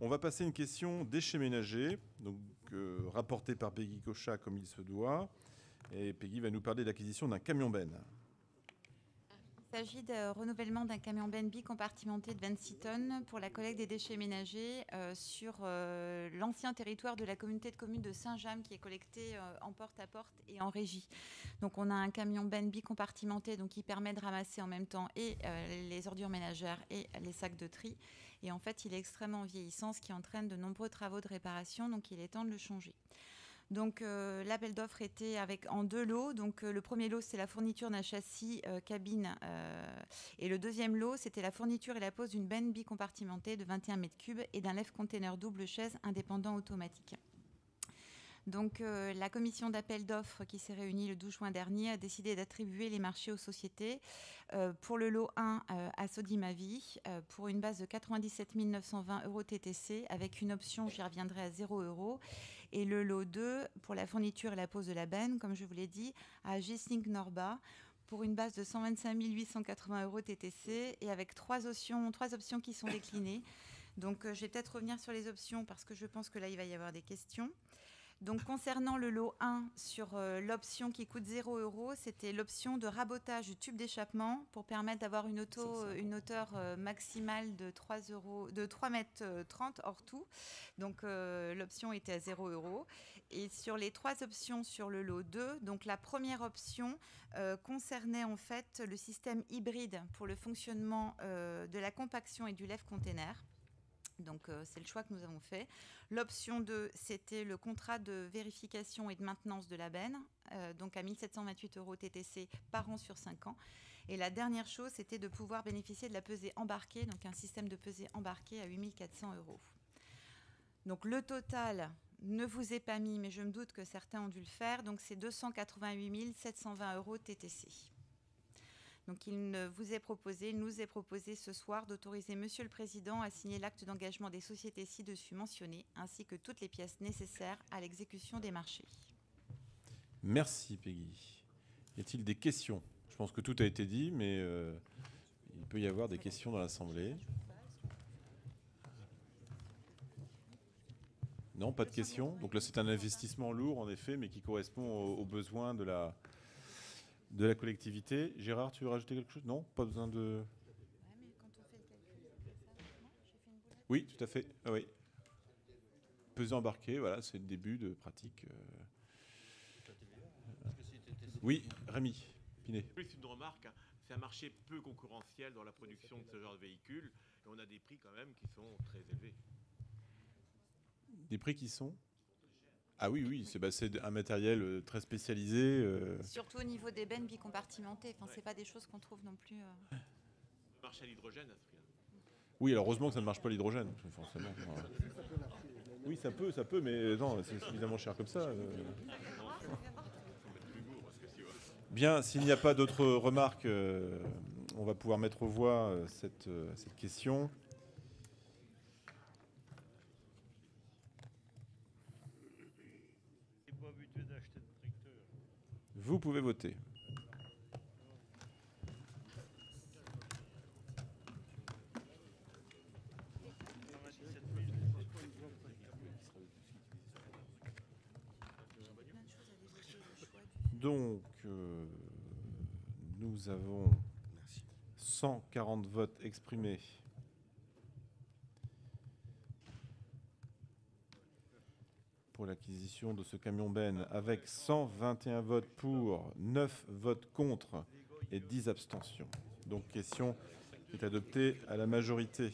On va passer à une question déchets ménagers, donc rapportée par Peggy Cochat comme il se doit. Et Peggy va nous parler de l'acquisition d'un camion-benne. Il s'agit de renouvellement d'un camion-benne bicompartimenté de 26 tonnes pour la collecte des déchets ménagers sur l'ancien territoire de la communauté de communes de Saint-James qui est collecté en porte-à-porte et en régie. Donc on a un camion-benne bicompartimenté donc, qui permet de ramasser en même temps et les ordures ménagères et les sacs de tri. Et en fait, il est extrêmement vieillissant, ce qui entraîne de nombreux travaux de réparation, donc il est temps de le changer. Donc l'appel d'offres était en deux lots. Donc le premier lot, c'est la fourniture d'un châssis cabine. Et le deuxième lot, c'était la fourniture et la pose d'une benne bicompartimentée de 21 mètres cubes et d'un lève-container double chaise indépendant automatique. Donc la commission d'appel d'offres qui s'est réunie le 12 juin dernier a décidé d'attribuer les marchés aux sociétés. Pour le lot 1 à Sodimavi, pour une base de 97 920 euros TTC, avec une option, j'y reviendrai, à 0 euros. Et le lot 2, pour la fourniture et la pose de la benne, comme je vous l'ai dit, à Gissing Norba, pour une base de 125 880 euros TTC, et avec trois options qui sont déclinées. Donc je vais peut-être revenir sur les options, parce que je pense que là, il va y avoir des questions. Donc, concernant le lot 1, sur l'option qui coûte 0 euros, c'était l'option de rabotage du tube d'échappement pour permettre d'avoir une hauteur maximale de 3,30 mètres hors tout. Donc, l'option était à 0 euros. Et sur les trois options sur le lot 2, donc la première option concernait en fait le système hybride pour le fonctionnement de la compaction et du lève-container. Donc, c'est le choix que nous avons fait. L'option 2, c'était le contrat de vérification et de maintenance de la benne, donc à 1 728 euros TTC par an sur 5 ans. Et la dernière chose, c'était de pouvoir bénéficier de la pesée embarquée, donc un système de pesée embarquée à 8 400 euros. Donc, le total ne vous est pas mis, mais je me doute que certains ont dû le faire. Donc, c'est 288 720 euros TTC. Donc, il nous est proposé ce soir d'autoriser Monsieur le Président à signer l'acte d'engagement des sociétés ci-dessus mentionnées, ainsi que toutes les pièces nécessaires à l'exécution des marchés. Merci Peggy. Y a-t-il des questions? Je pense que tout a été dit, mais il peut y avoir des questions dans l'Assemblée. Non, pas de questions. Donc là, c'est un investissement lourd, en effet, mais qui correspond aux besoins de la collectivité. Gérard, tu veux rajouter quelque chose? Non, pas besoin de... Ouais, mais quand on fait le calcul, c'est ça? Non, j'ai fait une boulette. Oui, tout à fait. Ah, oui. Pesée embarquée, voilà, c'est le début de pratique. Oui, Rémi Pinet. Oui, c'est une remarque. C'est un marché peu concurrentiel dans la production de ce genre de véhicules. Et on a des prix quand même qui sont très élevés. Des prix qui sont... Ah oui, c'est un matériel très spécialisé. Surtout au niveau des bennes bicompartimentées. Enfin, c'est pas des choses qu'on trouve non plus. Le marché à l'hydrogène à ce prix-là. Oui, alors heureusement que ça ne marche pas l'hydrogène, forcément. Oui, ça peut, mais non, c'est suffisamment cher comme ça. Bien, s'il n'y a pas d'autres remarques, on va pouvoir mettre aux voix cette question. Vous pouvez voter. Donc, nous avons 140 votes exprimés. Pour l'acquisition de ce camion-benne, avec 121 votes pour, 9 votes contre et 10 abstentions. Donc, question est adoptée à la majorité.